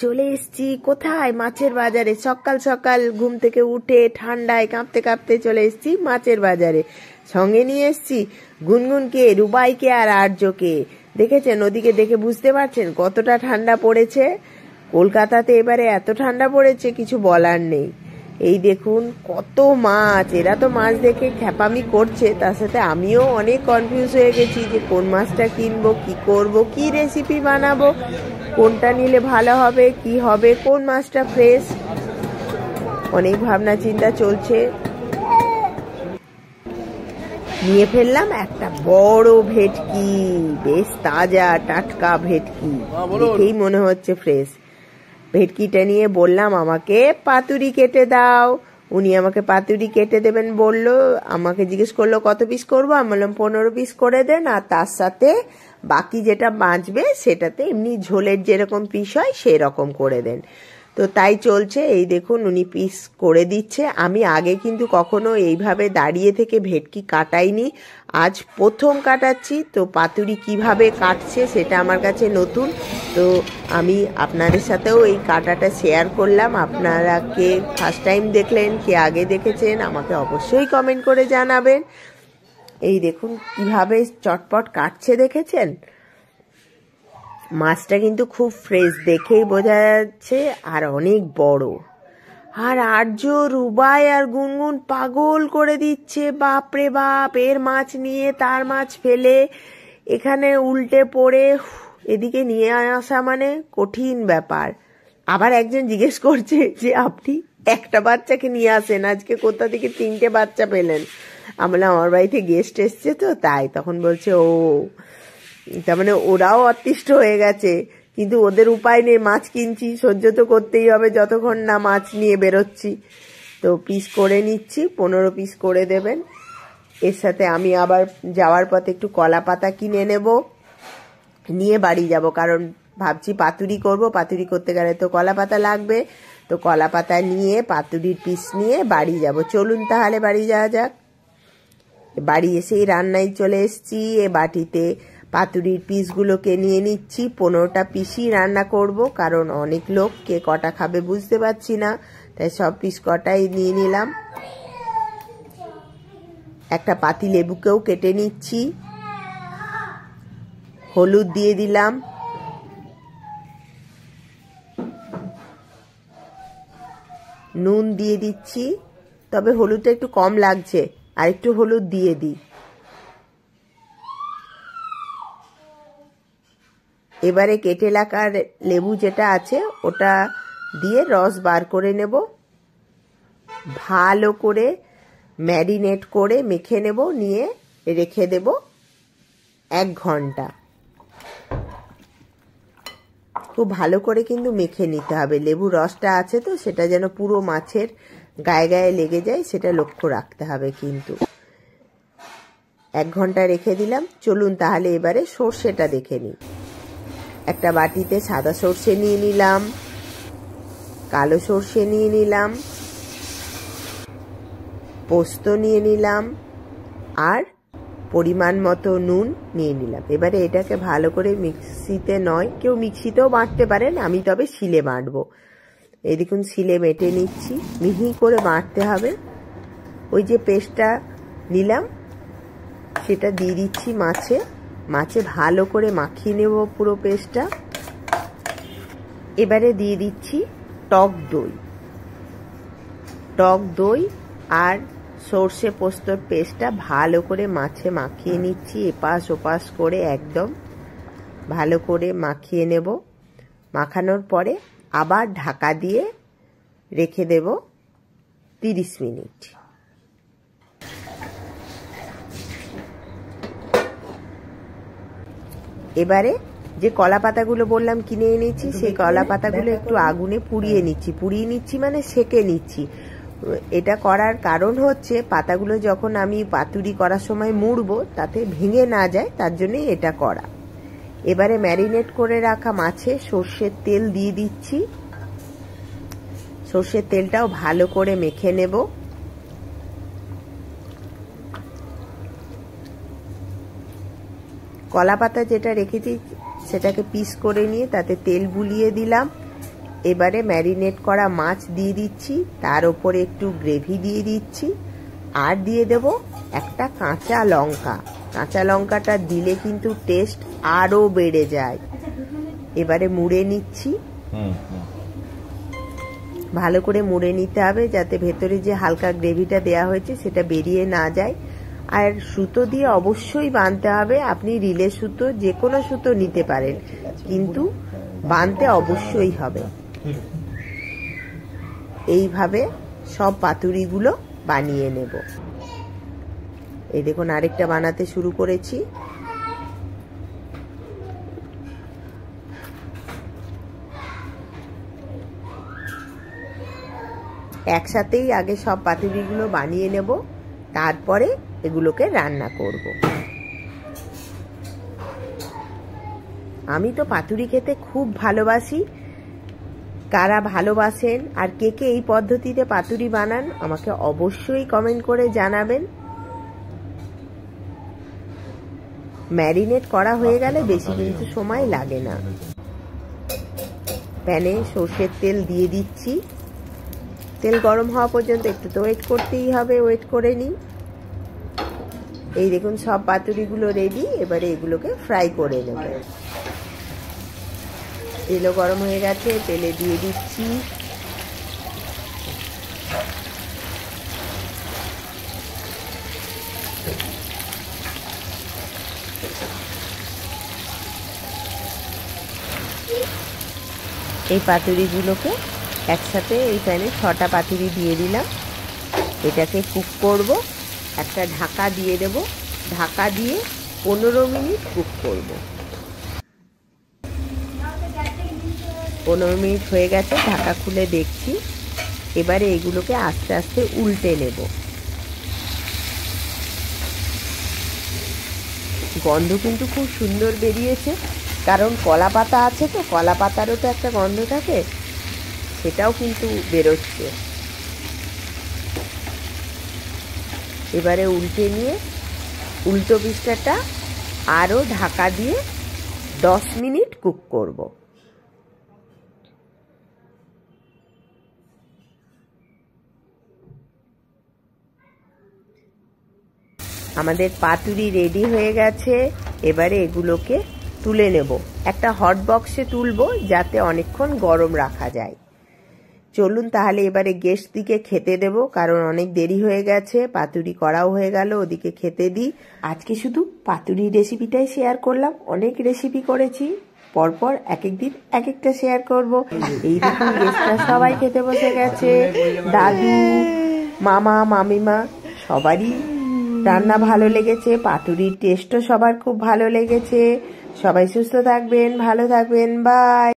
চলে এসেছি কোথায়? মাছের বাজারে। সকাল সকাল ঘুম থেকে উঠে ঠান্ডায় কাঁপতে কাঁপতে চলে এসেছি মাছের বাজারে। সঙ্গে নিয়ে এসেছি গুনগুনকে, রুবাইকে আর আর্যকে। দেখেছেন ওদিকে, দেখে বুঝতে পারছেন কতটা ঠান্ডা পড়েছে। কলকাতাতে এবারে এত ঠান্ডা পড়েছে কিছু বলার নেই। এই দেখুন কত মাছ, এরা তো মাছ দেখে খ্যাপামি করছে, তার সাথে আমিও অনেক কনফিউজ হয়ে গেছি যে কোন মাছটা কিনবো, কি করব, কি রেসিপি বানাবো, কোনটা নিলে ভালো হবে, কি হবে, কোন মাছটা ফ্রেশ, অনেক ভাবনা চিন্তা চলছে। নিয়ে ফেললাম একটা বড় ভেটকি, বেশ তাজা টাটকা ভেটকি, দেখেই মনে হচ্ছে ফ্রেশ। ভেটকিটা নিয়ে বললাম আমাকে পাতুরি কেটে দাও। উনি আমাকে পাতুরি কেটে দেবেন বললো। আমাকে জিজ্ঞেস করলো কত পিস করবো, আমি বললাম 15 পিস করে দেন, আর তার সাথে বাকি যেটা বাঁচবে সেটাতে এমনি ঝোলের যেরকম পিস হয় সেরকম করে দেন। তো তাই চলছে। এই দেখুন উনি পিস করে দিচ্ছে। আমি আগে কিন্তু কখনো এইভাবে দাঁড়িয়ে থেকে ভেটকি কাটাইনি, আজ প্রথম কাটাচ্ছি। তো পাতুরি কিভাবে কাটছে সেটা আমার কাছে নতুন, তো আমি আপনাদের সাথেও এই কাটাটা শেয়ার করলাম। আপনারা কে ফার্স্ট টাইম দেখলেন, কে আগে দেখেছেন, আমাকে অবশ্যই কমেন্ট করে জানাবেন। এই দেখুন কিভাবে চটপট কাটছে, দেখেছেন? মাছটা কিন্তু খুব ফ্রেশ, দেখেই বোঝা যাচ্ছে, আর অনেক বড়। আর আর্য, রুবাই আর গুনগুন পাগল করে দিচ্ছে, বাপরে বাপ, এর মাছ নিয়ে তার মাছ ফেলে এখানে উল্টে পড়ে এদিকে নিয়ে আসা মানে কঠিন ব্যাপার। আবার একজন জিজ্ঞেস করছে যে আপনি একটা বাচ্চাকে নিয়ে আসেন, আজকে কোথা থেকে 3টে বাচ্চা পেলেন? আমরা আমার বাড়িতে গেস্ট এসছে তো তাই। তখন বলছে ও, তার মানে ওরাও অতিষ্ঠ হয়ে গেছে, কিন্তু ওদের উপায় নেই, মাছ কিনছি, সহ্য তো করতেই হবে যতক্ষণ না মাছ নিয়ে বেরোচ্ছি। তো পিস করে নিচ্ছি, 15 পিস করে দেবেন। এর সাথে আমি আবার যাওয়ার পথে একটু কলা পাতা কিনে নেব, নিয়ে বাড়ি যাব, কারণ ভাবছি পাতুরি করব, পাতুরি করতে গেলে তো কলা পাতা লাগবে। তো কলা পাতা নিয়ে পাতুরির পিস নিয়ে বাড়ি যাব। চলুন তাহলে বাড়ি যাওয়া যাক। বাড়ি এসেই রান্নায় চলে এসেছি। এ বাটিতে পাতুরির পিসগুলোকে নিয়ে নিচ্ছি। 15টা পিসই রান্না করব, কারণ অনেক লোক, কে কটা খাবে বুঝতে পারছি না, তাই সব পিস কটাই নিয়ে নিলাম। একটা পাতি লেবুকেও কেটে নিচ্ছি। হলুদ দিয়ে দিলাম, নুন দিয়ে দিচ্ছি, তবে হলুদটা একটু কম লাগছে, আর একটু হলুদ দিয়ে দিই। এবারে কেটে রাখা লেবু যেটা আছে ওটা দিয়ে রস বার করে নেব, ভালো করে ম্যারিনেট করে মেখে নেব, নিয়ে রেখে দেব 1 ঘন্টা। খুব ভালো করে কিন্তু মেখে নিতে হবে, লেবুর রসটা আছে তো সেটা যেন পুরো মাছের গায়ে গায়ে লেগে যায়, সেটা লক্ষ্য রাখতে হবে কিন্তু। 1 ঘন্টা রেখে দিলাম। চলুন তাহলে এবারে সর্ষেটা দেখে নিই। একটা বাটিতে সাদা সর্ষে নিয়ে নিলাম, কালো সর্ষে নিয়ে নিলাম, পোস্ত নিয়ে নিলাম, আর পরিমাণ মতো নুন নিয়ে নিলাম। এবারে এটাকে ভালো করে মিক্সিতে নয়, কেউ মিক্সিতেও বাটতে পারেন, আমি তবে শিলে বাটবো। এই দেখুন শিলে বেটে নিচ্ছি, মিহি করে বাটতে হবে। ওই যে পেস্টটা নিলাম সেটা দিয়ে দিচ্ছি মাছে, মাছে ভালো করে মাখিয়ে নেব পুরো পেস্টটা। এবারে দিয়ে দিচ্ছি টক দই, টক দই আর সর্ষে পোস্তর পেস্টটা ভালো করে মাছে মাখিয়ে নিচ্ছি, এপাশ ওপাশ করে একদম ভালো করে মাখিয়ে নেব। মাখানোর পরে আবার ঢাকা দিয়ে রেখে দেব 30 মিনিট। এবারে যে কলা পাতাগুলো বললাম কিনে এনেছি, সেই কলা পাতাগুলো একটু আগুনে পুড়িয়ে নিচ্ছি মানে সেকে নিচ্ছি। এটা করার কারণ হচ্ছে পাতাগুলো যখন আমি পাতুরি করার সময় মুড়বো তাতে ভেঙে না যায়, তার জন্যই এটা করা। এবারে ম্যারিনেট করে রাখা মাছে সর্ষের তেল দিয়ে দিচ্ছি, সর্ষের তেলটাও ভালো করে মেখে নেব। কলা পাতা যেটা রেখেছি সেটাকে পিস করে নিয়ে তাতে তেল বুলিয়ে দিলাম, এবারে ম্যারিনেট করা মাছ দিয়ে দিচ্ছি, তার উপরে একটু গ্রেভি দিয়ে দিচ্ছি, আর দিয়ে দেব একটা কাঁচা লঙ্কা। কাঁচা লঙ্কাটা দিলে কিন্তু টেস্ট আরো বেড়ে যায়। এবারে মুড়ে নিচ্ছি, ভালো করে মুড়ে নিতে হবে যাতে ভেতরে যে হালকা গ্রেভিটা দেয়া হয়েছে সেটা বেরিয়ে না যায়। আর সুতো দিয়ে অবশ্যই বাঁধতে হবে। আপনি রিলে সুতো, যে কোনো সুতো নিতে পারেন, কিন্তু বাঁধতে অবশ্যই হবে। এইভাবে সব পাতুরিগুলো বানিয়ে নেব। এই দেখুন আরেকটা বানাতে শুরু করেছি। একসাথেই আগে সব পাতুরিগুলো বানিয়ে নেব, তারপরে এগুলোকে রান্না করব। আমি তো পাতুরি খেতে খুব ভালোবাসি। কারা ভালোবাসেন আর কে কে এই পদ্ধতিতে পাতুরি বানান আমাকে অবশ্যই কমেন্ট করে জানাবেন। ম্যারিনেট করা হয়ে গেলে বেশি কিন্তু সময় লাগে না। প্যানে সর্ষের তেল দিয়ে দিচ্ছি। তেল গরম হওয়া পর্যন্ত একটু তো ওয়েট করতেই হবে, ওয়েট করে নিই। এই দেখুন সব পাতুরিগুলো রেডি। এবারে এগুলোকে ফ্রাই করে নেব। তেলও গরম হয়ে গেছে, তেলে দিয়ে দিচ্ছি এই পাতুরিগুলোকে একসাথে। এই প্যানে 6টা পাতুরি দিয়ে দিলাম। এটাকে কুক করব। একটা ঢাকা দিয়ে দেব। ঢাকা দিয়ে 15 মিনিট কুক করব। 15 মিনিট হয়ে গেছে, ঢাকা খুলে দেখছি। এবারে এগুলোকে আস্তে আস্তে উল্টে নেব। গন্ধ কিন্তু খুব সুন্দর বেরিয়েছে, কারণ কলা পাতা আছে তো, কলা পাতারও তো একটা গন্ধ থাকে, সেটাও কিন্তু বেরোচ্ছে। এবারে উল্টে নিয়ে উল্টো পিঠটা আরও ঢাকা দিয়ে 10 মিনিট কুক করব। আমাদের পাতুরি রেডি হয়ে গেছে। এবারে এগুলোকে তুলে নেব। একটা হট বক্সে তুলব যাতে অনেকক্ষণ গরম রাখা যায়। চলুন তাহলে এবারে গেস্টদিকে খেতে দেব, কারণ অনেক দেরি হয়ে গেছে। পাতুরি করাও হয়ে গেল, ওদিকে খেতে দিই। আজকে শুধু পাতুরি রেসিপিটাই শেয়ার করলাম, অনেক রেসিপি করেছি, পরপর এক এক দিন এক একটা শেয়ার করব। এই দেখুন গেস্টরা সবাই খেতে বসে গেছে। দাদু, মামা, মামিমা সবারই রান্না ভালো লেগেছে, পাতুরির টেস্টও সবার খুব ভালো লেগেছে। সবাই সুস্থ থাকবেন, ভালো থাকবেন, বাই।